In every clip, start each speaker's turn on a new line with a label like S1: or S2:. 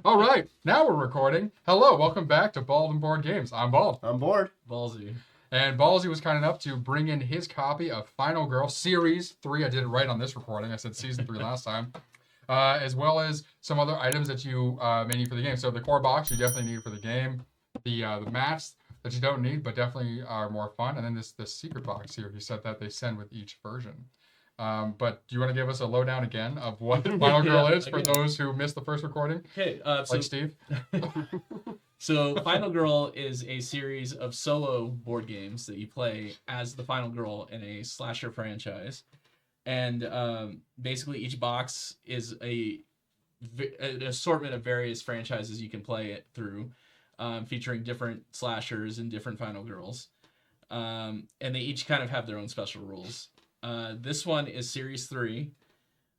S1: All right, now we're recording. Hello, welcome back to Bald and Board Games. I'm Bald.
S2: I'm bored.
S3: Ballsy.
S1: And Ballsy was kind enough to bring in his copy of Final Girl Series 3. I did it right on this recording. I said Season 3 last time. As well as some other items that you may need for the game. So the core box you definitely need for the game. The mats that you don't need but definitely are more fun. And then this secret box here, he said that they send with each version. But do you want to give us a lowdown again of what Final Girl is for those who missed the first recording?
S3: Okay,
S1: like Steve?
S3: So Final Girl is a series of solo board games that you play as the Final Girl in a slasher franchise. And basically each box is an assortment of various franchises you can play it through, featuring different slashers and different Final Girls. And they each kind of have their own special rules. This one is Series 3,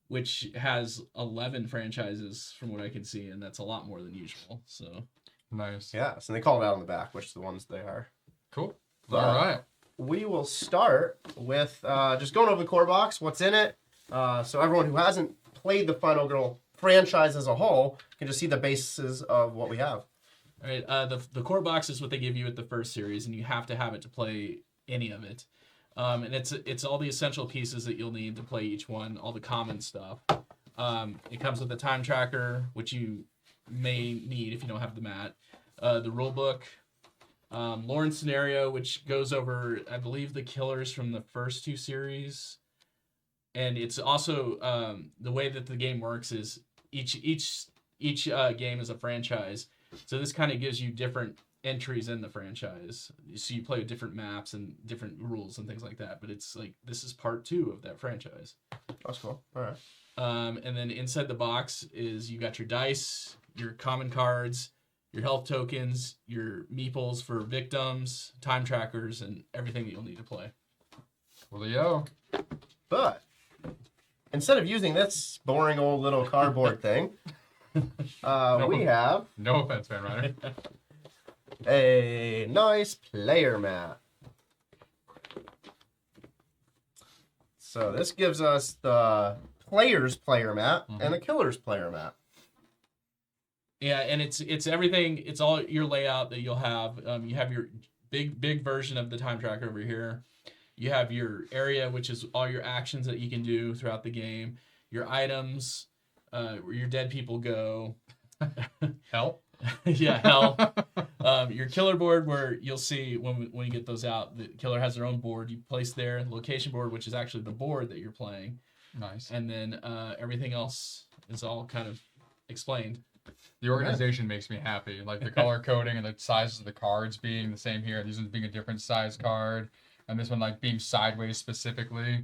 S3: which has 11 franchises from what I can see, and that's a lot more than usual. So
S1: Nice.
S2: Yeah, so they call it out on the back, which the ones they are.
S1: Cool. All right.
S2: We will start with just going over the core box, what's in it. So everyone who hasn't played the Final Girl franchise as a whole can just see the bases of what we have.
S3: all right, the core box is what they give you at the first series, and you have to have it to play any of it. And it's all the essential pieces that you'll need to play each one, all the common stuff. It comes with a time tracker, which you may need if you don't have the mat. The rule book, lore and scenario, which goes over, I believe, the killers from the first two series. And it's also the way that the game works is each game is a franchise. So this kind of gives you different entries in the franchise, so you play with different maps and different rules and things like that, but it's like this is part 2 of that franchise.
S2: That's cool. All right.
S3: And then inside the box is you got your dice, your common cards, your health tokens, your meeples for victims, time trackers, and everything that you'll need to play.
S1: Coolio.
S2: But instead of using this boring old little cardboard thing, we have
S1: No offense, Van Ryder.
S2: a nice player mat. So this gives us the player's player mat and the killer's player mat.
S3: Yeah, and it's everything. It's all your layout that you'll have. You have your big version of the time tracker over here. You have your area, which is all your actions that you can do throughout the game. Your items, where your dead people go.
S1: Hell.
S3: Yeah, hell. Your killer board, where you'll see when you get those out, the killer has their own board. You place their location board, which is actually the board that you're playing.
S1: Nice.
S3: And then everything else is all kind of explained.
S1: The organization makes me happy. Like the color coding and the sizes of the cards being the same here. These ones being a different size card. And this one like being sideways specifically.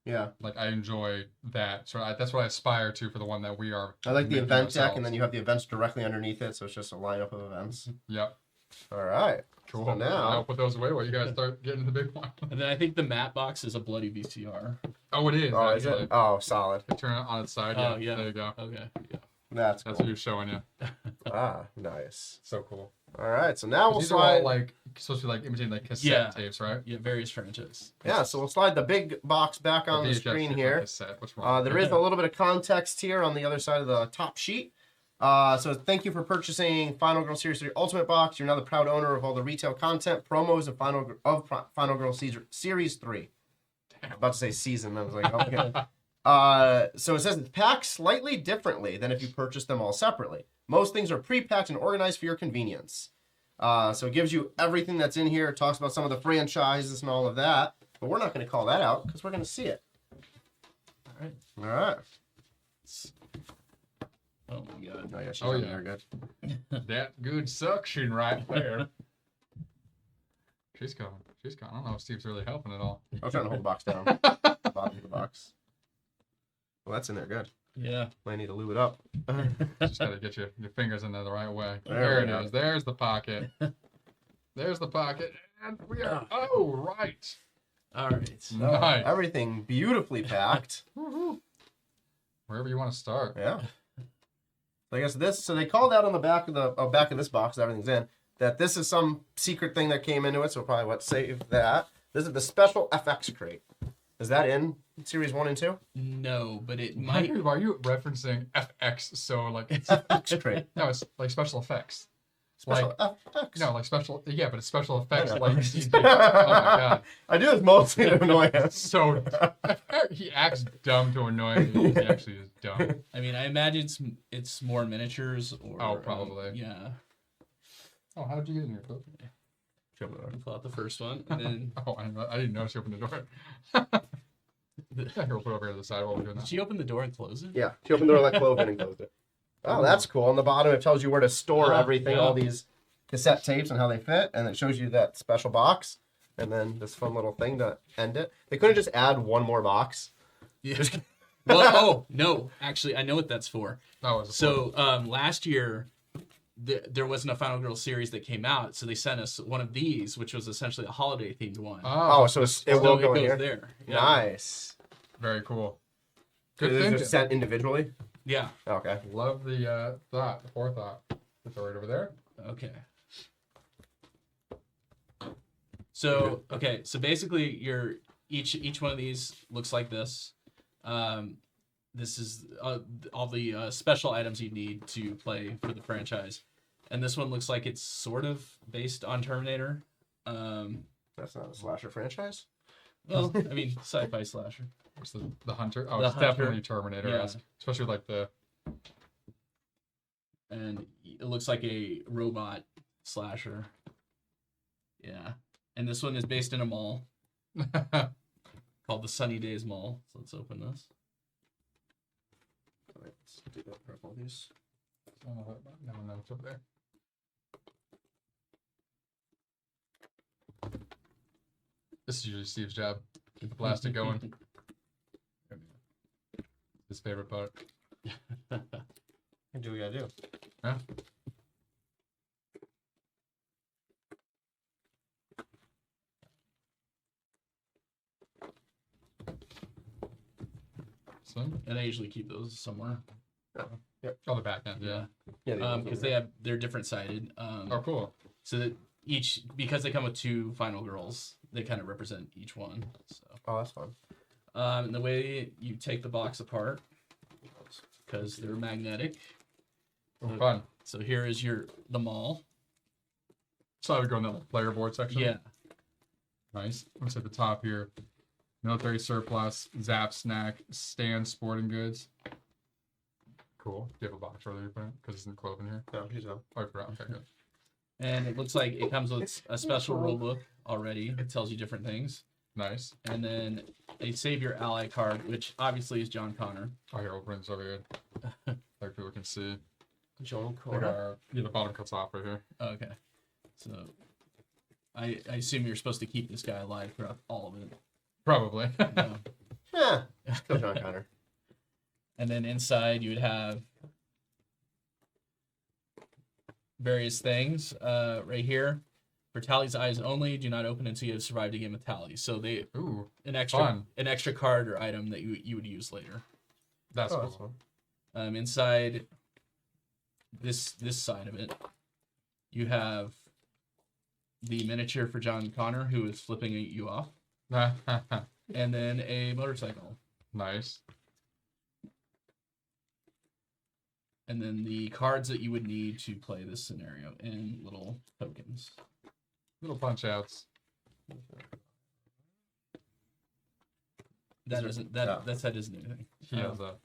S2: Yeah.
S1: Like I enjoy that. So that's what I aspire to for the one that we are.
S2: I like the
S1: making
S2: event
S1: ourselves.
S2: deck, and then you have the events directly underneath it, so it's just a lineup of events.
S1: Yep.
S2: All right.
S1: Cool.
S2: So now-
S1: I'll put those away while you guys start getting the big one.
S3: And then I think the mat box is a bloody VCR.
S1: Oh, it is.
S2: Oh, is
S1: actually.
S2: it? Oh, solid.
S1: Turn it on its side.
S3: Oh, yeah.
S1: There you go.
S3: Okay. Yeah.
S2: That's
S1: That's
S2: cool.
S1: what he was showing you.
S2: Nice.
S1: So cool.
S2: All right, so now we'll
S1: These are all
S2: slide.
S1: like supposed to be like imitating like cassette
S3: Yeah.
S1: tapes, right?
S3: Yeah, various franchises.
S2: Yeah, so we'll slide the big box back on the
S1: VHS
S2: screen
S1: tape, like
S2: here.
S1: cassette. What's wrong?
S2: There is a little bit of context here on the other side of the top sheet. So thank you for purchasing Final Girl Series 3 Ultimate Box. You're now the proud owner of all the retail content, promos, and Final Girl Series 3.
S1: Damn.
S2: About to say season. I was like, okay. So it says it's packed slightly differently than if you purchase them all separately. Most things are pre-packed and organized for your convenience. So it gives you everything that's in here. It talks about some of the franchises and all of that. But we're not going to call that out because we're going to see it.
S3: All right.
S2: All right.
S3: Oh my god.
S2: Oh, yeah, she's
S1: Oh,
S2: on
S1: yeah.
S2: there. Good.
S1: That good suction right there. She's gone. She's gone. I don't know if Steve's really helping at all.
S2: I'm trying to hold the box down. Bottom of the box. Well, that's in there. Good.
S3: Yeah.
S2: Might need to lube it up.
S1: Just gotta get your fingers in there the right way.
S2: There
S1: There
S2: we
S1: it
S2: go.
S1: is. There's the pocket. There's the pocket. And we are. Oh, right.
S3: All right.
S2: So,
S1: Nice.
S2: everything beautifully packed.
S1: Wherever you want to start.
S2: Yeah. I guess this. So they called out on the back of the back of this box, everything's in, that this is some secret thing that came into it. So probably save that. This is the special FX crate. Is that in Series 1 and 2?
S3: No, but it
S1: Why
S3: might.
S1: are you referencing FX? So like, it's,
S2: FX crate.
S1: no, it's like special effects.
S2: Special
S1: Like,
S2: FX.
S1: No, like special. Yeah, but it's special effects.
S2: I know.
S1: Like, oh my god.
S2: I do this mostly to annoy him.
S1: So he acts dumb to annoy me. He actually is dumb.
S3: I mean, I imagine it's more miniatures or.
S1: Oh, probably.
S3: Yeah.
S1: Oh, how did you get in here, Phil?
S3: You pull out the first one, and then
S1: Oh, I didn't notice you opened the door. Yeah, here, we'll put it over here to the side while we're doing
S3: did
S1: that.
S3: she open the door and close it?
S2: Yeah, she opened the door, let Cloven, and closed it. Oh, that's cool. On the bottom, it tells you where to store everything,
S3: yeah.
S2: all these cassette tapes and how they fit, and it shows you that special box, and then this fun little thing to end it. They couldn't just add one more box.
S3: Yeah. Well, oh no, actually, I know what that's for.
S1: That was
S3: So last year, there wasn't a Final Girl series that came out, so they sent us one of these, which was essentially a holiday themed one.
S2: Oh, so it
S3: So
S2: will go in
S3: goes
S2: here.
S3: there. Yeah.
S2: Nice.
S1: very cool.
S2: Good
S1: Good
S2: thing.
S1: thinking.
S2: Sent individually.
S3: Yeah.
S2: Okay.
S1: Love the thought, the forethought. Put that right over there.
S3: Okay. So so basically, each one of these looks like this. This is all the special items you need to play for the franchise, and this one looks like it's sort of based on Terminator.
S2: That's not a slasher franchise.
S3: Well, I mean, sci-fi slasher.
S1: What's the hunter? Oh,
S3: The
S1: it's
S3: Hunter.
S1: definitely Terminator-esque.
S3: Yeah.
S1: Especially like the.
S3: And it looks like a robot slasher. Yeah. And this one is based in a mall called the Sunny Days Mall. So let's open this.
S2: Let's do that purple piece.
S1: No, it's over there. This is usually Steve's job. Keep the plastic going. His favorite part.
S2: Do what you gotta do.
S1: Yeah. So,
S3: And I usually keep those somewhere.
S1: oh, the back end, yeah.
S2: Yeah.
S3: Because they're different sided.
S1: Oh, cool.
S3: So that because they come with two Final Girls, they kind of represent each one. So
S2: Oh, that's fun.
S3: and the way you take the box apart, because they're magnetic.
S1: Oh, fun.
S3: So here is the mall.
S1: So I would go in the player board section.
S3: Yeah.
S1: Nice. Looks at the top here. Military surplus, Zap snack, stand sporting goods. Cool. Do you have a box where you put it? Because it's in Cloven here.
S2: No, she's not.
S1: Oh, I forgot. Okay, good.
S3: And it looks like it comes with a special rule book already. It tells you different things.
S1: Nice.
S3: And then a Save Your Ally card, which obviously is John Connor.
S1: Oh, here, we'll bring this over here. Like people can see.
S2: John
S1: Like
S2: Connor.
S1: yeah, the bottom cuts off right here.
S3: Okay. So I assume you're supposed to keep this guy alive throughout all of it.
S1: Probably.
S3: Yeah.
S2: Yeah. Still John Connor.
S3: And then inside you would have various things. Right here. For Tally's eyes only, do not open until you have survived a game of Tally. So
S1: Ooh,
S3: an extra
S1: fun.
S3: an extra card or item that you would use later.
S1: That's
S2: Oh,
S1: cool.
S2: that's fun.
S3: Inside this side of it, you have the miniature for John Connor, who is flipping you off, and then a motorcycle,
S1: Nice.
S3: and then the cards that you would need to play this scenario, and little tokens.
S1: Little punch outs.
S3: That
S2: there-
S3: isn't
S2: yeah.
S3: that set isn't anything.
S1: He has a.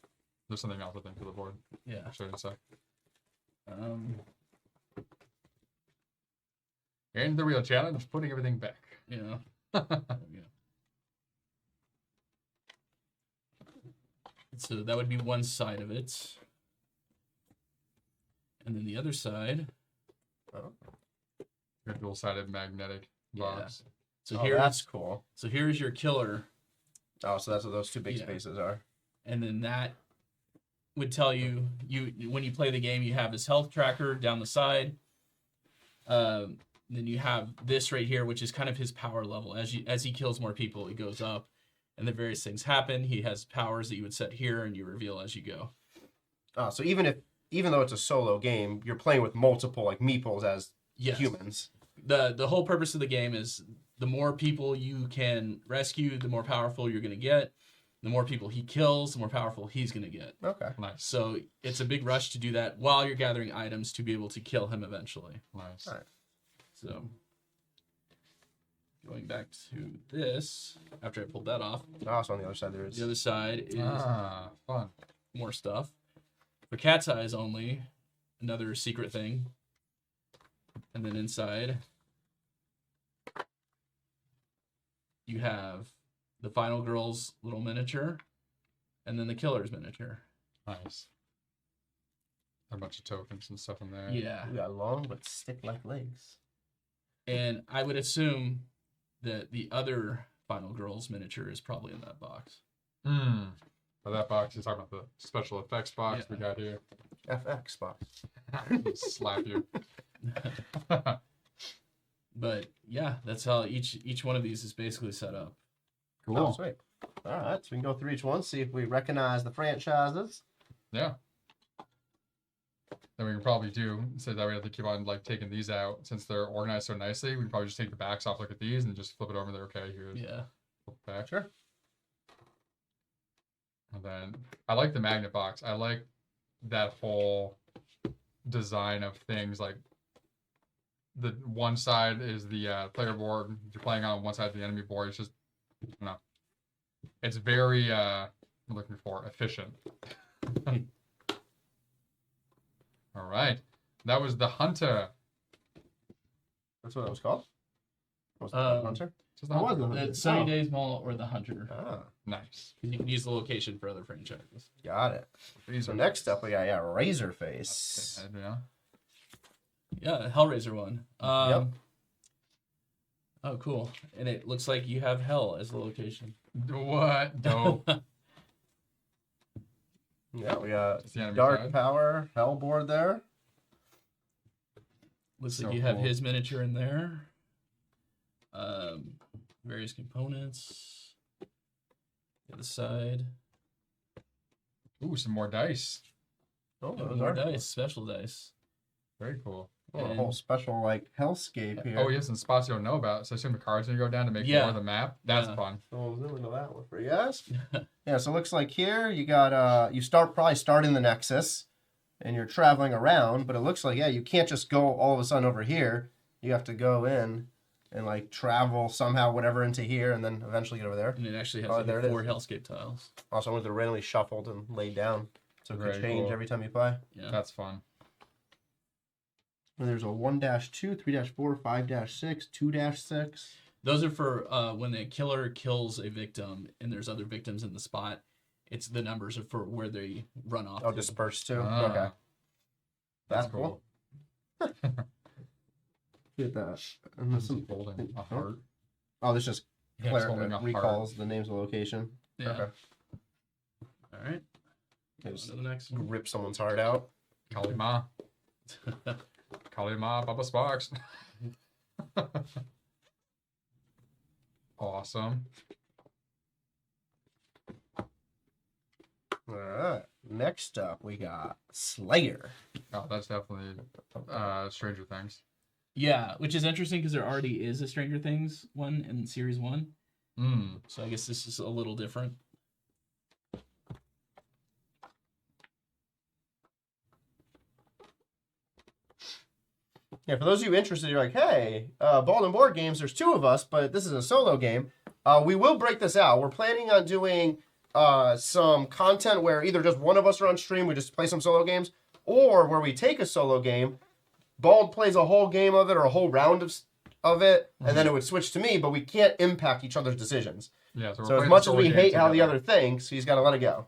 S1: There's something else I think for the board.
S3: Yeah.
S1: I'll show you in a sec. And the real challenge is putting everything back.
S3: Yeah. There we go. So that would be one side of it. And then the other side.
S1: Your dual-sided magnetic box.
S3: So
S2: Oh,
S3: here
S2: that's cool.
S3: so here's your killer,
S2: Oh, so that's what those two big
S3: Yeah.
S2: spaces are.
S3: and then that would tell you when you play the game, you have this health tracker down the side. Then you have this right here, which is kind of his power level. As he kills more people, it goes up, and then various things happen. He has powers that you would set here, and you reveal as you go.
S2: Oh, so even though it's a solo game, you're playing with multiple like meeples as
S3: Yes.
S2: humans.
S3: The whole purpose of the game is the more people you can rescue, the more powerful you're going to get. The more people he kills, the more powerful he's going to get.
S2: Okay.
S1: Nice.
S3: So it's a big rush to do that while you're gathering items to be able to kill him eventually.
S1: Nice.
S2: All right.
S3: So going back to this, after I pulled that off,
S2: Oh, so on the other side there is.
S3: the other side is
S1: Fun.
S3: more stuff. For Cat's Eyes only, another secret thing. And then inside, you have the Final Girl's little miniature, and then the Killer's miniature.
S1: Nice. A bunch of tokens and stuff in there.
S3: Yeah.
S2: We got long but stick-like legs.
S3: And I would assume that the other Final Girl's miniature is probably in that box.
S1: Hmm. For that box, you're talking about the special effects box
S3: Yeah.
S1: we got here.
S2: FX box.
S1: Slap you.
S3: But yeah, that's how each one of these is basically set up.
S2: Cool. Oh, sweet. All right, so we can go through each one, see if we recognize the franchises.
S1: Yeah. Then we can probably do, so that we have to keep on like taking these out since they're organized so nicely. We can probably just take the backs off, look at these, and just flip it over. There, okay, here's
S3: Yeah.
S1: flip it back.
S2: Sure.
S1: And then I like the magnet box. I like that whole design of things. Like the one side is the player board. You're playing on one side, the enemy board. It's just, I don't know. It's very I'm looking for efficient. All right, that was the Hunter.
S2: That's what it was called? Was it
S3: Um,
S2: Hunter?
S1: Just the
S2: What
S1: Hunter.
S2: was the Hunter?
S3: The Sunny
S2: Oh.
S3: Days Mall or the Hunter.
S2: Ah,
S1: Nice.
S3: You can use the location for other franchises.
S2: got it.
S1: These
S2: So
S1: are
S2: next
S1: nice.
S2: up, we got, Razorface.
S1: Yeah.
S3: Yeah, Hellraiser one.
S2: Yep.
S3: Oh, cool. And it looks like you have Hell as the location.
S1: What? Dope.
S2: Yeah, we got
S1: It's the enemy
S2: Dark
S1: side.
S2: Power, Hellboard there.
S3: Looks
S1: So
S3: like you have
S1: cool.
S3: his miniature in there. Various components. The other side.
S1: Ooh, some more dice.
S2: Oh,
S3: Oh,
S2: those
S3: more
S2: are
S3: dice, special dice.
S1: Very cool.
S2: oh, a whole special like hellscape here.
S1: Oh, yes, and spots you don't know about. So I assume the cards gonna go down to make
S3: Yeah.
S1: more of the map. That's
S3: Yeah.
S1: fun.
S2: So we'll zoom into that one for you guys. Yeah, so it looks like here you got you start in the Nexus and you're traveling around, but it looks like you can't just go all of a sudden over here. You have to go in and like travel somehow whatever into here and then eventually get over there.
S3: And it actually has
S2: Oh,
S3: like,
S2: there it
S3: 4
S2: is.
S3: Hellscape tiles.
S2: Also, I wanted to randomly shuffled and laid down. So it could
S1: Very
S2: change
S1: cool.
S2: every time you play.
S3: Yeah.
S1: That's fun.
S2: And there's a 1-2, 3-4, 5-6, 2-6.
S3: Those are for when the killer kills a victim and there's other victims in the spot. It's the numbers are for where they run off.
S2: Oh,
S3: to.
S2: dispersed too.
S1: Ah,
S2: Okay.
S1: That's
S2: That's
S1: cool.
S2: Get that. And
S1: This
S2: there's
S1: is
S2: some,
S1: holding a heart.
S2: oh, this just
S1: Yeah, it's holding a heart.
S2: recalls the names of the location.
S3: Yeah.
S2: Okay.
S3: All right.
S2: Just
S3: On to the next one.
S2: rip someone's heart out.
S1: Kali Ma. Kali Ma, Papa Sparks. Awesome.
S2: All right. Next up, we got Slayer.
S1: Oh, that's definitely Stranger Things.
S3: Yeah, which is interesting because there already is a Stranger Things one in series 1.
S1: Mm.
S3: So I guess this is a little different.
S2: Yeah, for those of you interested, you're like, hey, Bald and Board Games, there's 2 of us, but this is a solo game. We will break this out. We're planning on doing some content where either just one of us are on stream, we just play some solo games, or where we take a solo game, Bald plays a whole game of it or a whole round of it, and then it would switch to me, but we can't impact each other's decisions.
S1: Yeah, we're
S2: So as
S1: playing
S2: much as
S1: solo
S2: we
S1: games
S2: hate how the
S1: together.
S2: other thinks, he's got to let it go.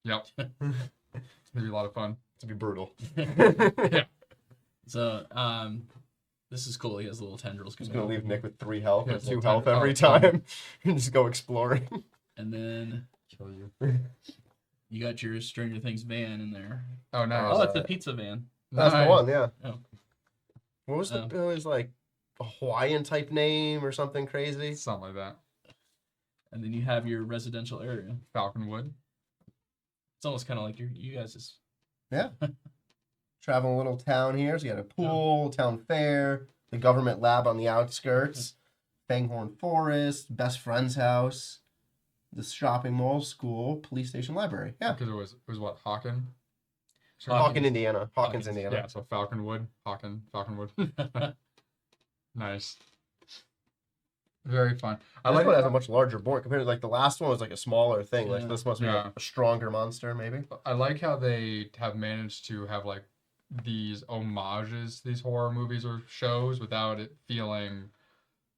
S1: Yep. It's gonna be a lot of fun.
S2: To be brutal.
S3: So this is cool. He has little tendrils.
S2: He's
S3: coming
S2: going to
S3: out.
S2: leave Nick with 3 health
S1: Yeah,
S2: or
S1: it's
S2: 2
S1: all
S2: health
S1: time-
S2: every
S1: oh,
S2: time and just go exploring.
S3: And then
S1: Kill you.
S3: you got your Stranger Things van in there.
S1: Oh, nice.
S3: Oh, it's the pizza van.
S2: That's the
S1: Nice.
S2: one, yeah.
S3: Oh.
S2: What was the
S3: Oh.
S2: it was like a Hawaiian type name or something crazy?
S1: Something like that.
S3: And then you have your residential area.
S1: Falconwood.
S3: It's almost kind of like you guys'
S2: Yeah. Traveling a little town here. So you got a pool, town fair, the government lab on the outskirts, Fanghorn Forest, Best Friend's House, the shopping mall, school, police station, library. Yeah.
S1: Because it was what, Hawken?
S2: Hawkins, Indiana.
S3: Hawkins,
S2: Indiana.
S1: Yeah, so Falconwood. Falconwood. Nice. Very fun. I
S2: This
S1: like
S2: one has a much larger board compared to like the last one was like a smaller thing. Like
S3: Yeah.
S2: this must be
S1: Yeah.
S2: a stronger monster, maybe.
S1: I like how they have managed to have like these homages to these horror movies or shows without it feeling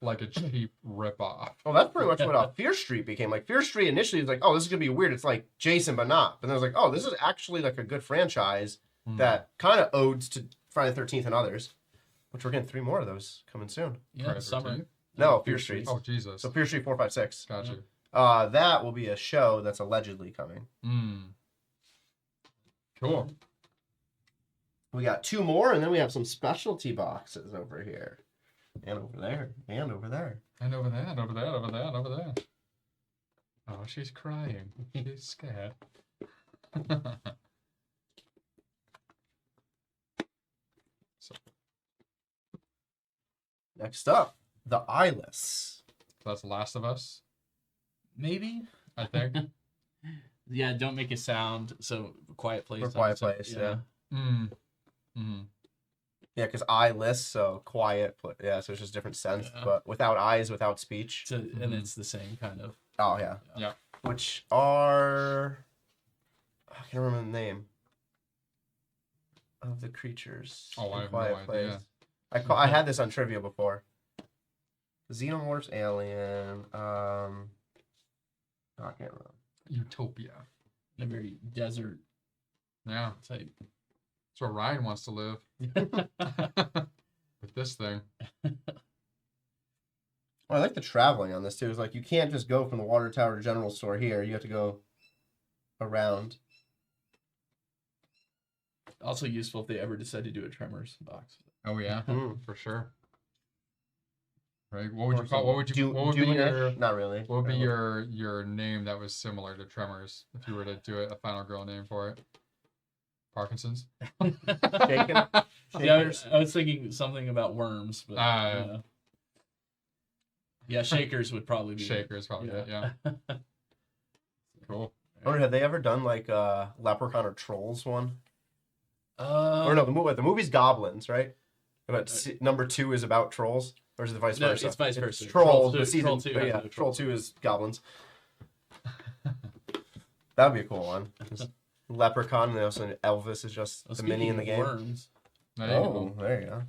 S1: like a cheap ripoff.
S2: Well, that's pretty much what Fear Street became. Like Fear Street initially was like, oh, this is gonna be weird. It's like Jason, but not. But then it was like, oh, this is actually like a good franchise that kind of odes to Friday the 13th and others. Which we're getting 3 more of those coming soon.
S3: Yeah,
S1: Friday the
S3: summer.
S1: 13th?
S2: No, Fear Street.
S1: Oh Jesus.
S2: So Fear Street 4, 5, 6.
S1: Got you.
S2: That will be a show that's allegedly coming.
S1: Cool.
S2: We got 2 more, and then we have some specialty boxes over here. And over there. And over there.
S1: And over there, and over there, and over there, and over there. Oh, she's crying. She's scared.
S2: Next up, the Eyeless.
S1: That's Last of Us,
S3: Maybe.
S1: I think.
S3: Yeah, don't make a sound. So Quiet Place.
S2: For Quiet Place, yeah.
S1: Mm. Mm.
S2: Yeah, because eyeless, so quiet. Yeah, so it's just different sense,
S3: Yeah.
S2: but without eyes, without speech.
S3: So, and it's the same kind of.
S2: Oh, yeah.
S1: Yeah.
S2: Which are... I can't remember the name of the creatures.
S1: Oh, I
S2: in
S1: have no
S2: Quiet
S1: idea.
S2: I had this on trivia before. Xenomorphs, Alien, I can't remember.
S1: Utopia.
S3: A very desert
S1: Yeah.
S3: type.
S1: That's where Ryan wants to live. With this thing.
S2: Well, I like the traveling on this too. It's like you can't just go from the water tower to general store here. You have to go around.
S3: Also useful if they ever decide to do a Tremors box.
S1: Oh yeah,
S2: Mm.
S1: for sure. Right. What would
S2: Or
S1: you call?
S2: some
S1: What would you? What would be
S2: Dune-ish?
S1: your?
S2: Not really.
S1: What would be your name that was similar to Tremors if you were to do it? A final girl name for it. Parkinson's.
S2: Shaken?
S3: Yeah, I was thinking something about worms, but
S1: Ah.
S3: yeah, Shakers would probably be
S1: Shaker is probably it. Yeah. Cool.
S2: I wonder, have they ever done like a Leprechaun or Trolls one? Or
S3: Or
S2: no, the movie's Goblins, right? But number 2 is about trolls, or is it vice
S3: No,
S2: versa?
S3: it's vice versa.
S2: Trolls,
S3: Troll
S2: the
S3: two-
S2: season.
S3: Troll two has
S2: yeah,
S3: the
S2: Troll
S3: trolls.
S2: 2 is Goblins. That would be a cool one. Just Leprechaun, and also Elvis is just the mini in the game.
S3: Worms.
S1: There you go.
S2: Oh, there you go.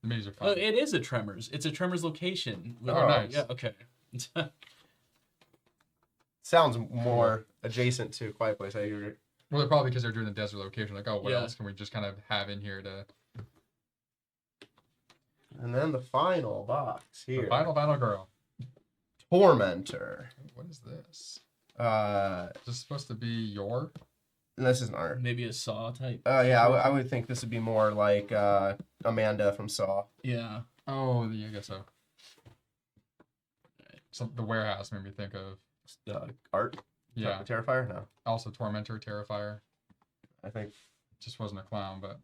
S1: The minis are fun.
S3: Oh, it is a Tremors. It's a Tremors location.
S1: Oh, nice.
S3: Yeah. Okay.
S2: Sounds more adjacent to Quiet Place. I agree.
S1: Well, they're probably because they're doing the desert location. Like, oh, what
S3: Yeah.
S1: else can we just kind of have in here to
S2: And then the final box
S1: the
S2: here.
S1: final girl?
S2: Tormentor.
S1: What is this?
S2: This
S1: Is this supposed to be your?
S2: isn't art.
S3: Maybe a Saw type.
S2: Yeah, I would think this would be more like Amanda from Saw.
S3: Yeah.
S1: Oh, yeah, I guess so. The warehouse made me think of.
S2: Art?
S1: Yeah.
S2: Terrifier? No.
S1: Also, Tormentor, Terrifier.
S2: I think
S1: Just wasn't a clown, but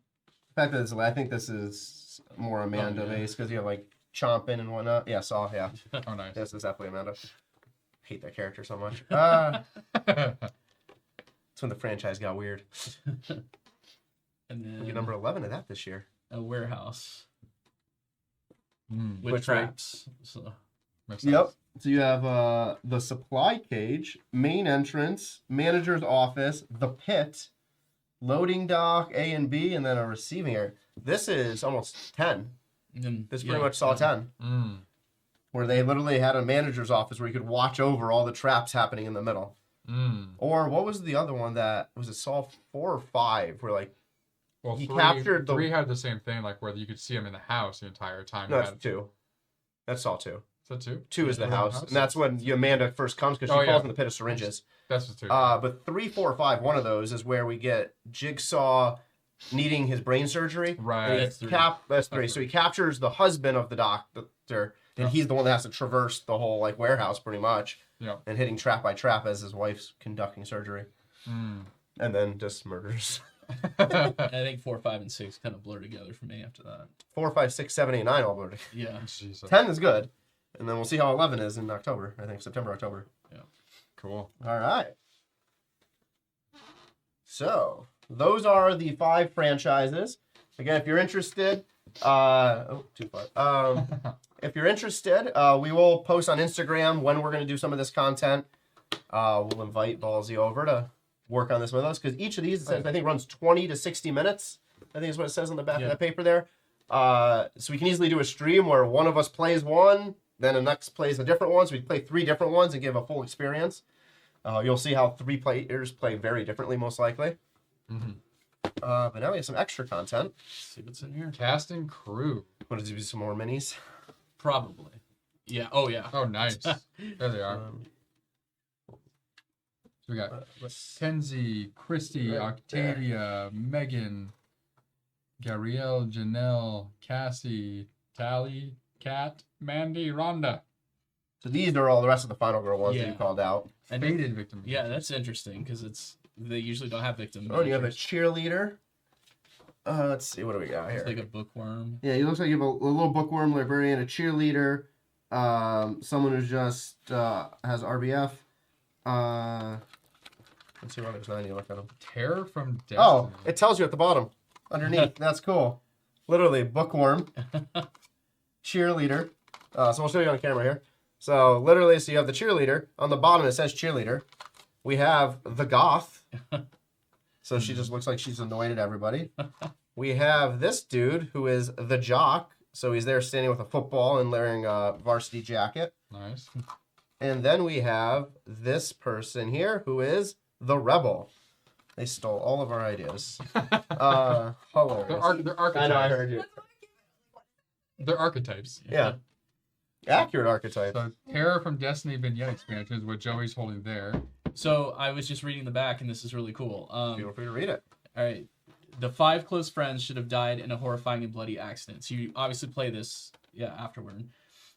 S2: the fact that it's, I think this is more Amanda
S3: yeah.
S2: based because you have like chomping and whatnot. Yeah, Saw. Yeah,
S1: oh, nice.
S2: this is definitely Amanda. Hate that character so much. That's when the franchise got weird.
S3: And then
S2: We get number 11 of that this year.
S3: a warehouse
S1: Mm,
S3: with
S2: Which
S3: traps. So
S1: makes sense.
S2: Yep. So you have the supply cage, main entrance, manager's office, the pit, loading dock A and B, and then a receiving area. This is almost 10.
S3: and
S2: This pretty much saw 10.
S1: Mm.
S2: Where they literally had a manager's office where you could watch over all the traps happening in the middle.
S1: Mm.
S2: Or what was the other one that was it Saw 4 or 5? Where like
S1: Well,
S2: He
S1: three,
S2: captured the-
S1: three had the same thing, like where you could see him in the house the entire time.
S2: no,
S1: You
S2: that's
S1: had-
S2: 2. That's Saw 2.
S1: Is that two?
S2: 2 is the
S1: Yeah.
S2: house, and that's when Amanda first comes because she
S1: Oh,
S2: falls
S1: yeah.
S2: in the pit of syringes.
S1: That's the two.
S2: But 3, 4, 5, one of those is where we get Jigsaw needing his brain surgery.
S1: Right.
S2: And he
S3: That's 3.
S2: That's 3. So he captures the husband of the doctor, and
S1: Yeah.
S2: he's the one that has to traverse the whole like warehouse pretty much,
S1: Yeah.
S2: and hitting trap by trap as his wife's conducting surgery,
S1: Mm.
S2: and then just murders.
S3: I think 4, 5, and 6 kind of blur together for me after that.
S2: 4, 5, 6, 7, 8, 9 all blurred.
S3: Yeah.
S1: Jesus.
S2: 10 is good. And then we'll see how 11 is in October. I think September, October.
S1: Cool.
S2: All right. So those are the 5 franchises. Again, if you're interested, too far. If you're interested, we will post on Instagram when we're going to do some of this content. We'll invite Ballsy over to work on this with us because each of these, I think, runs 20 to 60 minutes. I think is what it says on the back of that paper there. So we can easily do a stream where one of us plays one, then the next plays a different one. So we play 3 different ones and give a full experience. You'll see how 3 players play very differently, most likely.
S1: Mm-hmm.
S2: But now we have some extra content.
S3: Let's see what's in here.
S1: Cast and crew.
S2: Want to do some more minis?
S3: Probably. Yeah. Oh yeah.
S1: Oh, nice. There they are. So we got Kenzie, Christy,
S2: Right
S1: Octavia, Megan, Gabrielle, Janelle, Cassie, Tally, Kat, Mandy, Rhonda.
S2: So these are all the rest of the Final Girl ones that
S3: Yeah.
S2: you called out.
S3: And
S1: Faded victim.
S3: yeah, that's interesting because they usually don't have victims.
S2: Oh, and you have a cheerleader. Let's see, what do we got
S3: It's
S2: here?
S3: like a bookworm.
S2: Yeah, he looks like you have a little bookworm librarian, a cheerleader, someone who just has RBF. Let's see what there's not any. Look at them.
S1: Terror from Destiny.
S2: Oh, it tells you at the bottom, underneath. That's cool. Literally, bookworm, cheerleader. So we'll show you on camera here. So literally, so you have the cheerleader on the bottom. It says cheerleader. We have the goth. So she just looks like she's annoyed at everybody. We have this dude who is the jock. So he's there standing with a football and wearing a varsity jacket.
S1: Nice.
S2: And then we have this person here who is the rebel. They stole all of our ideas. Hilarious.
S1: They're archetypes.
S2: I know, I heard you.
S1: They're archetypes.
S2: Yeah. Accurate archetype.
S1: So Terror from Destiny vignette expansion is what Joey's holding there.
S3: So I was just reading the back, and this is really cool.
S2: Feel free to read it.
S3: All right. The 5 close friends should have died in a horrifying and bloody accident. So you obviously play this, afterward.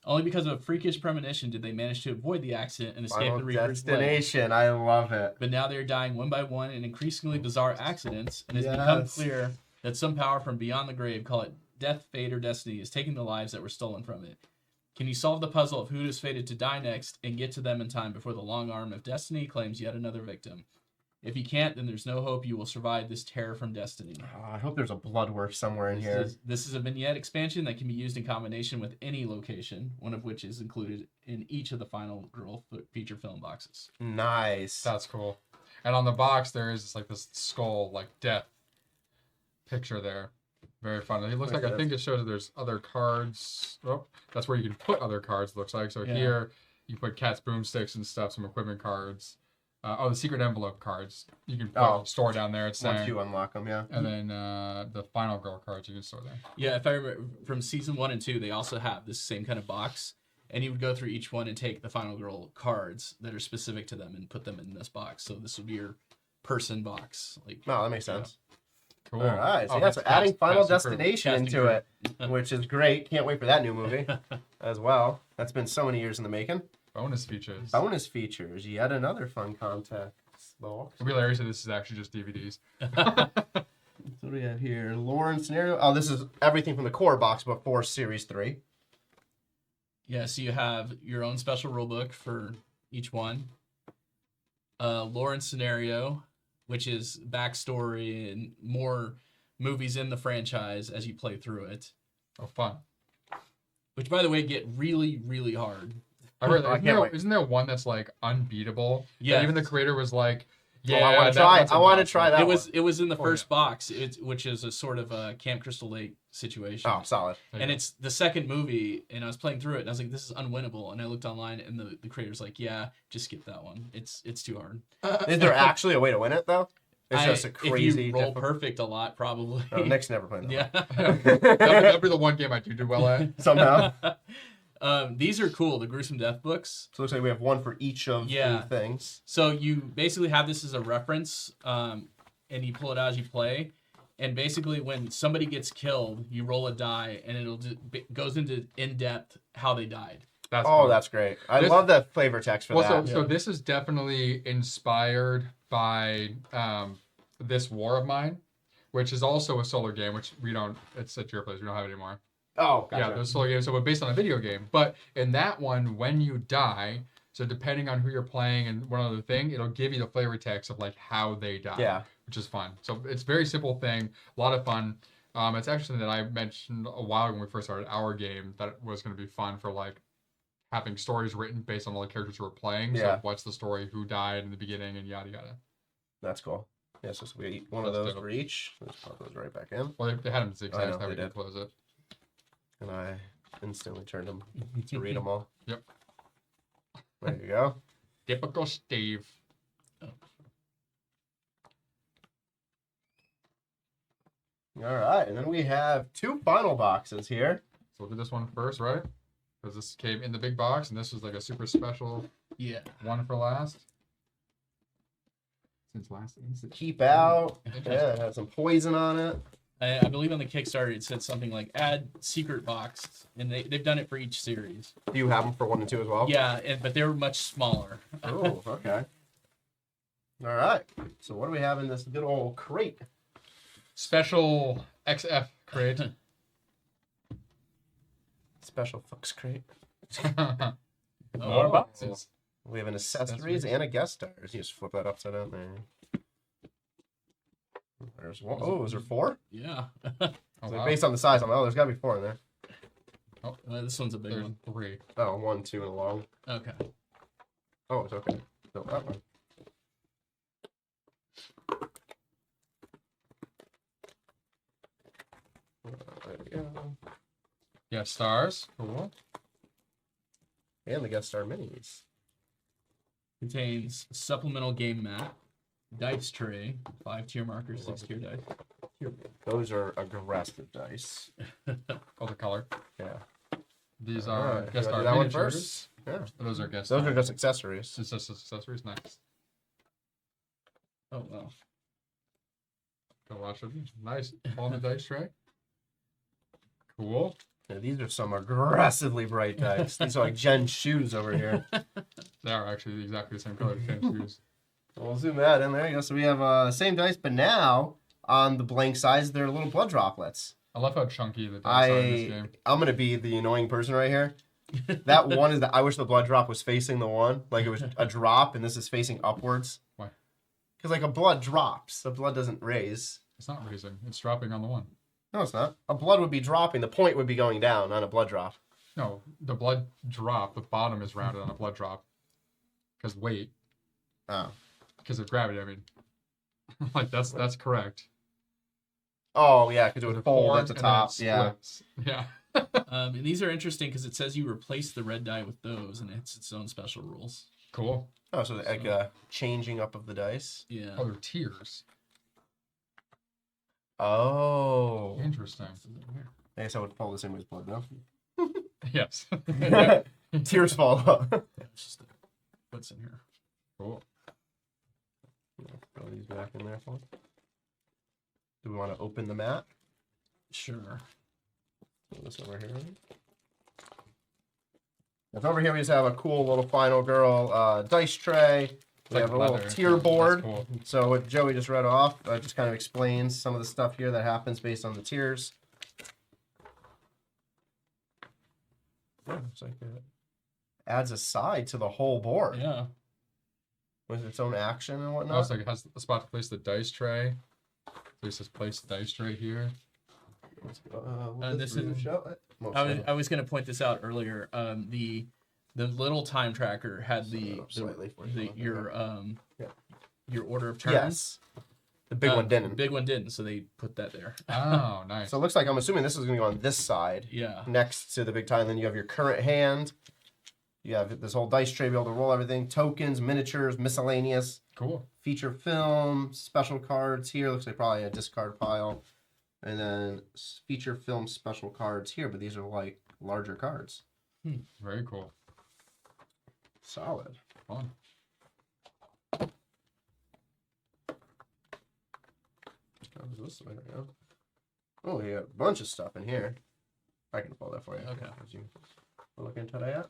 S3: Only because of a freakish premonition did they manage to avoid the accident and escape
S2: Final
S3: the Reaper's blade.
S2: destination. I love it.
S3: But now they're dying one by one in increasingly bizarre accidents, and it's become
S2: Yes.
S3: clear that some power from beyond the grave, call it death, fate, or destiny, is taking the lives that were stolen from it. Can you solve the puzzle of who is fated to die next and get to them in time before the long arm of destiny claims yet another victim? If you can't, then there's no hope you will survive this terror from destiny.
S2: Oh, I hope there's a bloodwork somewhere in here.
S3: This is a vignette expansion that can be used in combination with any location, one of which is included in each of the Final Girl feature film boxes.
S2: Nice.
S1: That's cool. And on the box there is this skull, death picture there. Very fun. It looks like, I think it shows that there's other cards. Oh, that's where you can put other cards, looks like. So
S3: Yeah.
S1: here you put Cat's boomsticks and stuff, some equipment cards. The secret envelope cards. You can store down there. It's
S2: Once
S1: saying.
S2: you unlock them, yeah.
S1: And then the Final Girl cards you can store there.
S3: Yeah, if I remember from season 1 and 2, they also have this same kind of box, and you would go through each one and take the Final Girl cards that are specific to them and put them in this box. So this would be your person box.
S2: No, that makes sense.
S1: Cool.
S2: All right. So,
S1: Oh,
S2: yeah,
S1: that's
S2: so adding Final
S1: Cast and Crew.
S2: Destination
S3: Cast and
S2: into
S3: Crew.
S2: it, which is great. Can't wait for that new movie as well. That's been so many years in the making.
S1: Bonus features.
S2: Bonus features. Yet another fun context box.
S1: It'll be hilarious if this is actually just DVDs.
S2: What do we have here? Lauren scenario. Oh, this is everything from the core box before Series 3.
S3: Yeah, so you have your own special rulebook for each one. Lauren's scenario, which is backstory and more movies in the franchise as you play through it.
S1: Oh, fun.
S3: Which, by the way, get really, really hard.
S1: I heard
S2: I
S1: that.
S2: can't wait.
S1: Isn't there one that's unbeatable?
S3: Yeah.
S1: That even the creator was like, yeah,
S2: I want to
S1: that
S2: try.
S1: one's
S2: I want to
S1: impossible.
S2: try that.
S3: It was in the
S1: Oh,
S3: first
S1: yeah.
S3: box, which is a sort of a Camp Crystal Lake situation.
S2: Oh, solid.
S1: There you
S3: And
S1: go.
S3: it's the second movie, and I was playing through it, and I was like, "This is unwinnable." And I looked online, and the creator's like, "Yeah, just skip that one. It's too hard."
S2: Is there actually a way to win it though? It's just a
S3: If
S2: crazy.
S3: you roll
S2: difficult-
S3: perfect a lot, probably.
S2: Oh, Nick's never played that.
S3: Yeah.
S1: That'd be the one game I do well at.
S2: Somehow.
S3: These are cool. The gruesome death books.
S2: So it looks like we have one for each of
S3: Yeah.
S2: the things.
S3: So you basically have this as a reference, and you pull it out as you play. And basically, when somebody gets killed, you roll a die, and goes into in depth how they died.
S1: That's
S2: Oh,
S1: fun.
S2: that's great. I
S1: This-
S2: love the flavor text for
S1: Well,
S2: that.
S1: so this is definitely inspired by This War of Mine, which is also a solo game, which we don't. It's at your place. We don't have it anymore.
S2: Oh, gotcha.
S1: Yeah, those solo games. So, but based on a video game. But in that one, when you die, so depending on who you're playing and one other thing, it'll give you the flavor text of like how they die.
S2: Yeah.
S1: Which is fun. So it's a very simple thing, a lot of fun. It's actually something that I mentioned a while ago when we first started our game that was going to be fun for like having stories written based on all the characters you were playing.
S2: Yeah.
S1: So what's the story, who died in the beginning, and yada yada.
S2: That's cool. Yeah, so we eat one of
S1: That's
S2: those
S1: dope.
S2: for each. Let's pop those right back in.
S1: Well, they had them zigzag.
S2: I know,
S1: How we
S2: they
S1: can
S2: did.
S1: close it.
S2: And I instantly turned them to read them all.
S1: Yep.
S2: There you go.
S1: Typical Steve.
S2: All right, and then we have 2 final boxes here.
S1: So we'll do this one first, right? Because this came in the big box, and this was like a super special
S3: Yeah.
S1: one for last. Since last instant.
S2: Keep out.
S1: Interesting.
S2: Yeah, it has some poison on it.
S3: I believe on the Kickstarter it said something like add secret box, and they've done it for each series.
S2: Do you have them for 1 and 2 as well?
S3: Yeah, but they were much smaller.
S2: Oh, okay. All right. So what do we have in this good old crate?
S1: Special XF crate.
S2: Special Fox crate.
S1: More
S3: Oh.
S1: boxes.
S2: We have an accessories and a guest stars. You just flip that upside down there. There's one. Oh, is there 4?
S3: Yeah.
S1: Oh,
S2: So
S1: wow.
S2: based on the size, I'm there's got to be 4 in there.
S3: Well, this one's a big
S1: There's
S3: one.
S1: 3.
S2: Oh, 1, 2, and a long.
S3: Okay.
S2: Oh, it's okay. No, that one. There we go.
S1: Yeah, stars. Cool.
S2: And the guest star minis.
S3: Contains supplemental game mat, dice tray, 5 tier markers, 6 tier dice.
S2: Those are aggressive dice.
S1: Oh, the color.
S2: Yeah.
S1: These
S2: All
S1: are
S2: right.
S1: guest
S2: You
S1: star
S2: wanna do that one
S1: miniatures.
S2: first? Yeah.
S1: Those are guest
S2: Those
S1: star.
S2: are just accessories.
S1: It's just accessories. Nice.
S3: Oh, wow.
S1: Go watch it. Nice. On the dice tray. Cool.
S2: Yeah, these are some aggressively bright dice. These are like Jen's shoes over here.
S1: They are actually exactly the same color as Jen's shoes.
S2: We'll zoom that in. There you go. So we have the same dice, but now on the blank sides, they're little blood droplets.
S1: I love how chunky the dice are in this game.
S2: I'm gonna be the annoying person right here. That one is that I wish the blood drop was facing the one, like it was a drop, and this is facing upwards.
S1: Why?
S2: Because like a blood drops, the blood doesn't raise.
S1: It's not raising. It's dropping on the one.
S2: No, it's not. A blood would be dropping. The point would be going down on a blood drop.
S1: No, the blood drop. The bottom is rounded on a blood drop. Because weight.
S2: Oh.
S1: Because of gravity. I mean, like that's correct.
S2: Oh yeah, because it would
S1: There's a
S2: fold
S1: cord
S2: at the
S1: and then
S2: top.
S1: it
S2: Yeah.
S1: splits. Yeah.
S3: And these are interesting because it says you replace the red die with those, and it's its own special rules.
S1: Cool.
S2: Oh, so like changing up of the dice.
S3: Yeah.
S1: Oh, they're tiers.
S2: Oh.
S1: Interesting.
S2: I guess I would pull the same way as blood now.
S1: Yes.
S2: Tears fall up.
S3: It's just what's in here.
S1: Cool.
S2: Throw these back in there for. Do we want to open the mat?
S3: Sure.
S2: Throw this over here. If over here we just have a cool little final girl dice tray. We
S1: Like
S2: have a little
S1: leather.
S2: tier
S1: That's
S2: board.
S1: cool.
S2: So what Joey just read off just kind of explains some of the stuff here that happens based on the tiers. Yeah, looks like it adds a side to the whole board
S3: Yeah.
S2: with its own action and
S1: Oh,
S2: whatnot.
S1: it's like it has a spot to place the dice tray. So it says place the dice tray here.
S3: this is-
S2: Most
S3: I was going to point this out earlier. The little time tracker had the
S2: slightly for you.
S3: your
S2: Yeah.
S3: your order of turns.
S2: Yes. The big one didn't.
S3: The big one didn't, so they put that there.
S1: Oh, nice.
S2: So it looks like I'm assuming this is going to go on this side
S3: Yeah.
S2: next to the big tile. Then you have your current hand. You have this whole dice tray, be able to roll everything. Tokens, miniatures, miscellaneous,
S1: Cool.
S2: feature film, special cards here. Looks like probably a discard pile. And then feature film special cards here, but these are like larger cards.
S1: Very cool.
S2: Solid.
S1: Fun.
S2: Goes this way, there we go. Oh, yeah, a bunch of stuff in here. I can pull that for you.
S3: Okay.
S2: As you look into that.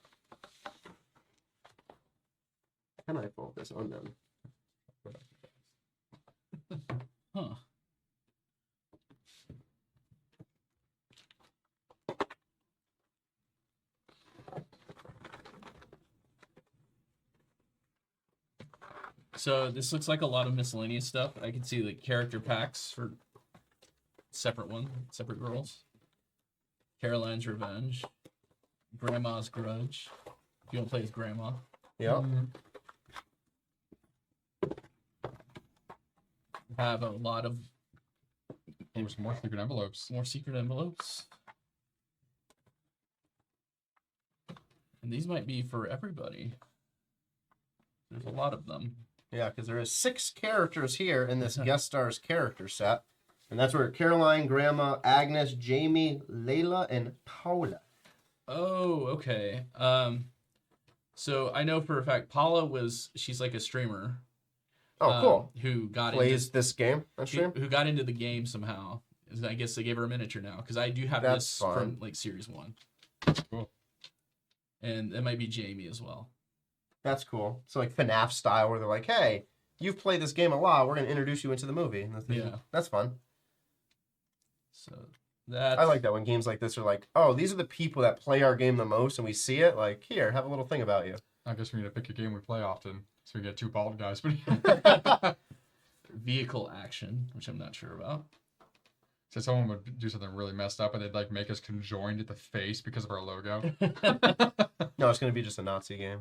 S2: Can I fold this on them?
S3: Huh. So this looks like a lot of miscellaneous stuff. I can see like character packs for separate girls. Caroline's Revenge, Grandma's Grudge. If you want to play as Grandma.
S2: Yep.
S3: Have a lot of
S1: There's more secret envelopes.
S3: more secret envelopes. And these might be for everybody. There's a lot of them.
S2: Yeah, because there is 6 characters here in this guest stars character set. And that's where Caroline, Grandma, Agnes, Jamie, Layla, and Paula.
S3: Oh, okay. So I know for a fact Paula she's like a streamer.
S2: Oh, cool.
S3: Who got
S2: Plays
S3: into
S2: this game on stream?
S3: who got into the game somehow. I guess they gave her a miniature now because I do have
S2: That's
S3: this
S2: fine.
S3: from like series 1.
S1: Cool.
S3: And it might be Jamie as well.
S2: That's cool. So like FNAF style, where they're like, "Hey, you've played this game a lot. We're gonna introduce you into the movie." And
S3: Yeah.
S2: that's fun.
S3: So that
S2: I like that when games like this are like, "Oh, these are the people that play our game the most," and we see it. Like, here, have a little thing about you.
S1: I guess we need to pick a game we play often, so we get 2 bald guys. But
S3: vehicle action, which I'm not sure about.
S1: so someone would do something really messed up, and they'd like make us conjoined at the face because of our logo.
S2: No, it's gonna be just a Nazi game.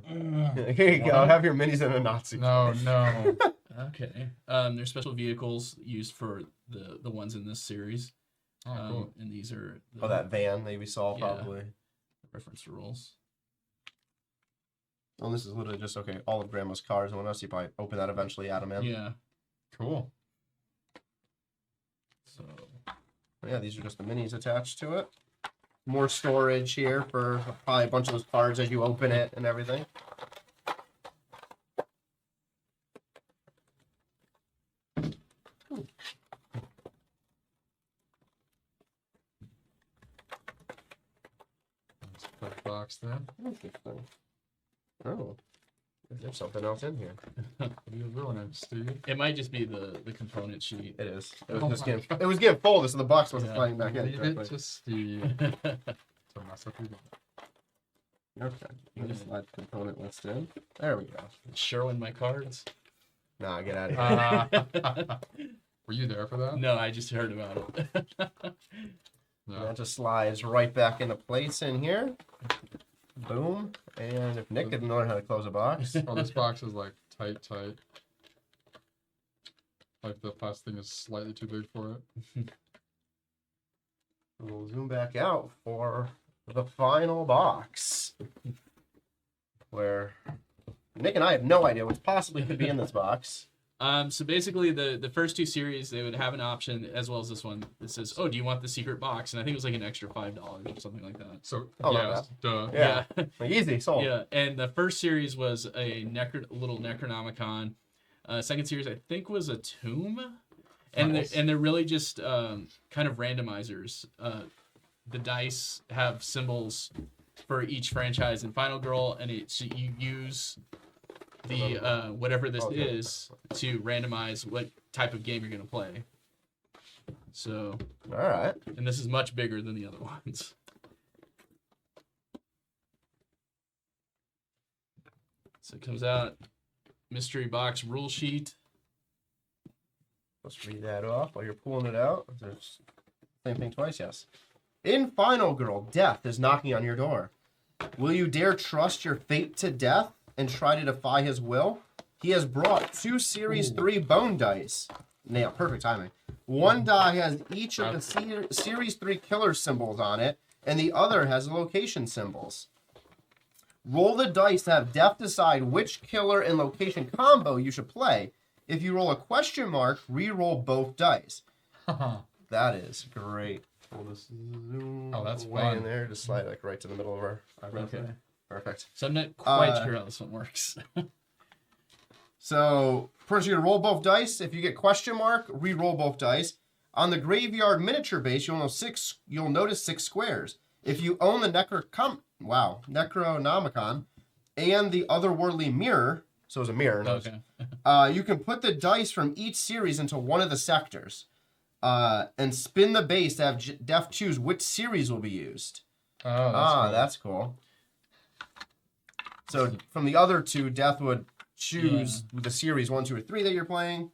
S2: Here you go. Have your minis in a Nazi.
S1: No, no.
S3: Okay. There's special vehicles used for the ones in this series.
S1: Oh, cool.
S3: And these are the
S2: Oh, that van that we saw
S3: Yeah.
S2: probably.
S3: reference rules.
S2: Oh, this is literally just okay. All of Grandma's cars. And what else? You probably open that eventually, add them in.
S3: Yeah.
S1: Cool.
S3: So
S2: Yeah, these are just the minis attached to it. More storage here for probably a bunch of those cards as you open it and everything.
S1: Let's put a box there.
S2: Interesting. Oh, there's something else in here.
S1: What are you ruining, Steve?
S3: it might just be the component sheet.
S2: It is. It was
S1: Oh
S2: just
S1: my
S2: getting. It was getting folded, so the box wasn't
S3: Yeah.
S2: sliding back in.
S1: Leave it
S2: correctly.
S1: to Steve. So mess up your game.
S2: Okay. You just slide the component list in. There we go.
S3: Showing my cards.
S2: Nah, get out of here.
S1: Were you there for that?
S3: No, I just heard about it.
S1: No.
S2: That just slides right back into place in here. Boom. And if Nick didn't learn how to close a box,
S1: Oh, this box is like tight. Like the plastic thing is slightly too big for it.
S2: we'll zoom back out for the final box. Where Nick and I have no idea what possibly could be in this box.
S3: So basically, the first 2 series, they would have an option, as well as this one, that says, "Oh, do you want the secret box?" And I think it was like an extra $5 or something like that.
S1: So
S2: Oh, not
S1: yes, duh.
S2: Yeah. Like, easy, sold.
S3: Yeah. And the first series was a little Necronomicon. Second series, I think, was a tomb, and
S1: Nice.
S3: they're really just kind of randomizers. The dice have symbols for each franchise in Final Girl, and so you use the whatever this
S2: Okay.
S3: is to randomize what type of game you're going to play. So,
S2: All right.
S3: and this is much bigger than the other ones. So it comes out mystery box rule sheet.
S2: Let's read that off while you're pulling it out. There's same thing twice, yes. In Final Girl, death is knocking on your door. Will you dare trust your fate to death and try to defy his will? He has brought 2 Series 3 bone dice. Nail, perfect timing. One die has each of the Series 3 killer symbols on it, and the other has location symbols. Roll the dice to have death decide which killer and location combo you should play. If you roll a question mark, re-roll both dice. That is great. We'll just zoom
S1: Oh, that's
S2: way
S1: fun.
S2: in there. Just slide like right to the middle of our eyebrows.
S3: Okay.
S2: Perfect.
S3: So I'm not quite
S2: Uh,
S3: sure how this one works.
S2: So first you're gonna roll both dice. If you get question mark, re-roll both dice. On the graveyard miniature base, you'll notice 6 squares. If you own the Necronomicon and the otherworldly mirror, so it's a mirror.
S3: Okay.
S2: You can put the dice from each series into one of the sectors, and spin the base to have Death choose which series will be used.
S1: Oh, that's cool.
S2: That's cool. So from the other 2, Death would choose the series 1, 2, or 3 that you're playing.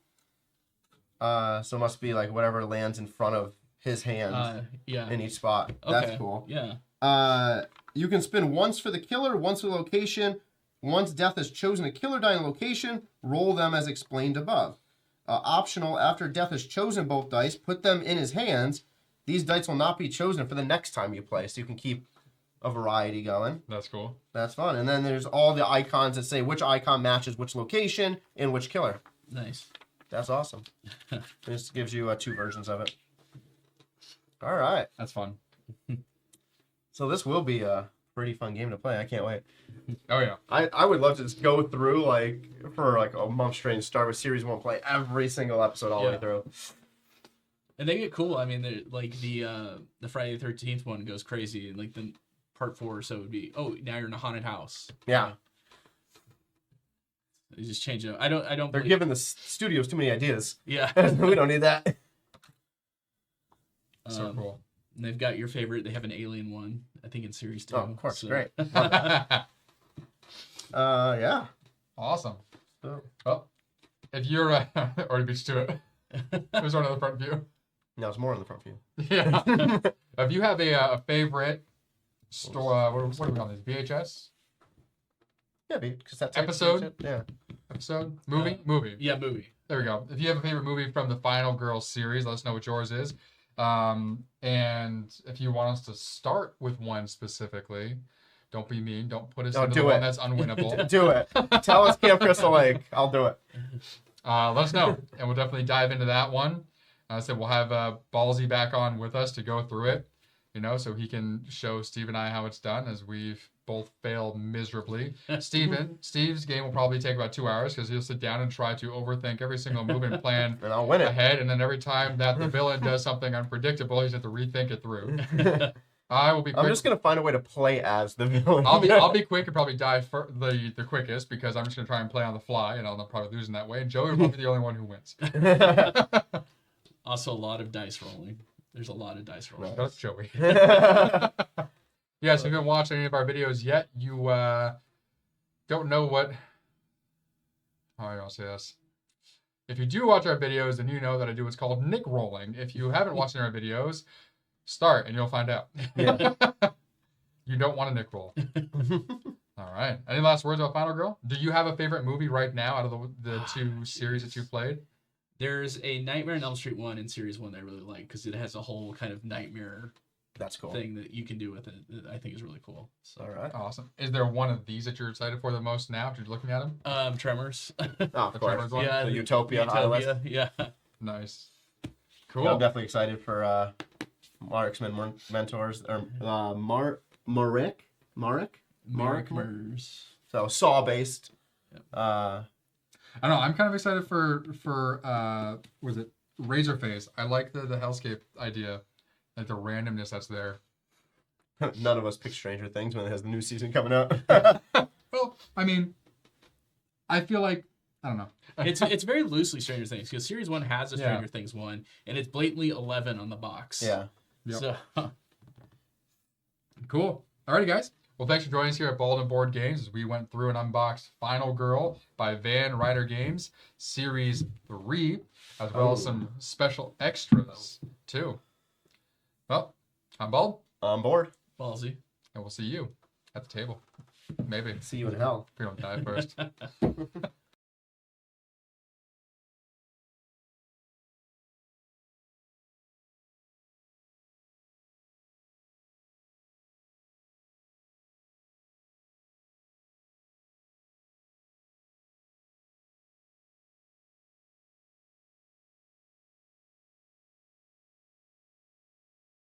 S2: So it must be like whatever lands in front of his hand
S3: Yeah.
S2: in each spot.
S3: Okay.
S2: That's cool.
S3: Yeah.
S2: You can spin once for the killer, once for the location. Once death has chosen a killer die in location, roll them as explained above. Optional, after death has chosen both dice, put them in his hands. These dice will not be chosen for the next time you play, so you can keep a variety going.
S1: That's cool.
S2: That's fun. And then there's all the icons that say which icon matches which location and which killer.
S3: Nice.
S2: That's awesome. This gives you 2 versions of it. All right.
S1: That's fun.
S2: So this will be a pretty fun game to play. I can't wait.
S1: Oh yeah.
S2: I would love to just go through for a month straight and start with series 1, play every single episode all the way
S3: Yeah.
S2: through.
S3: And they get cool. I mean, like the Friday the 13th one goes crazy, and like the part 4 or so would be, oh, now you're in a haunted house.
S2: Yeah.
S3: They just change it. I don't.
S2: They're
S3: believe-
S2: giving the studios too many ideas.
S3: Yeah.
S2: We don't need that.
S1: So cool.
S3: And they've got your favorite. They have an alien one, I think, in series 2.
S2: Oh, of course.
S3: so-
S2: Great. Yeah.
S1: Awesome.
S2: So,
S1: Well, if you're already beat you to it. There's one on the front view.
S2: no, it's more on the front view.
S1: Yeah. If you have a favorite store, what do we call these? VHS
S2: Yeah, because that's
S1: Episode?
S2: Yeah.
S1: episode, movie.
S3: Yeah, movie.
S1: There we go. If you have a favorite movie from the Final Girl series, let us know what yours is. And if you want us to start with one specifically, don't be mean. Don't put us
S2: Don't
S1: into
S2: do
S1: the one
S2: it.
S1: that's unwinnable.
S2: Do it. Tell us Camp Crystal Lake. I'll do it.
S1: Let us know, and we'll definitely dive into that one. So we'll have Ballsy back on with us to go through it, so he can show Steve and I how it's done, as we've both failed miserably. Steve's game will probably take about 2 hours because he'll sit down and try to overthink every single move and plan
S2: And I'll win it.
S1: ahead, and then every time that the villain does something unpredictable, he's have to rethink it through. I will be quick.
S2: I'm just going to find a way to play as the villain.
S1: I'll be quick and probably die for the quickest because I'm just gonna try and play on the fly, and I'll probably lose in that way. And Joey will probably be the only one who wins.
S3: Also, a lot of dice rolling. There's a lot of dice rolling.
S1: That's Joey. Yeah, so if you haven't watched any of our videos yet, you don't know what. How do I say this? If you do watch our videos, then you know that I do what's called Nick rolling. If you haven't watched any of our videos, start and you'll find out.
S2: Yeah.
S1: You don't want a Nick roll. All right. Any last words about Final Girl? Do you have a favorite movie right now out of the 2 series that you've played?
S3: There's a Nightmare on Elm Street 1 in series 1 that I really like because it has a whole kind of nightmare
S2: That's cool.
S3: thing that you can do with it that I think is really cool. So,
S2: All right.
S1: Awesome. Is there one of these that you're excited for the most now after looking at them?
S3: Tremors.
S2: Oh, of
S1: The
S2: course.
S1: Tremors one?
S3: Yeah,
S2: The Utopia Island.
S3: Yeah.
S1: Nice.
S2: Yeah,
S1: Cool.
S2: I'm definitely excited for Marksman Mentors. Or Marek?
S3: Markmers.
S2: So Saw based.
S3: Yep.
S1: I don't know. I'm kind of excited for was it Razorface? I like the Hellscape idea, like the randomness that's there.
S2: None of us pick Stranger Things when it has the new season coming out.
S1: Well, I mean, I feel like I don't know.
S3: It's very loosely Stranger Things because series 1 has a
S1: Yeah.
S3: Stranger Things 1 and it's blatantly 11 on the box.
S2: Yeah.
S1: Yep.
S3: So
S1: Cool. Alrighty, guys. Well, thanks for joining us here at Bald and Board Games as we went through and unboxed Final Girl by Van Ryder Games, Series 3, as well as some special extras, too. Well, I'm Bald,
S2: On board.
S3: ballsy.
S1: and we'll see you at the table. Maybe.
S2: See you in hell.
S1: If we don't die first.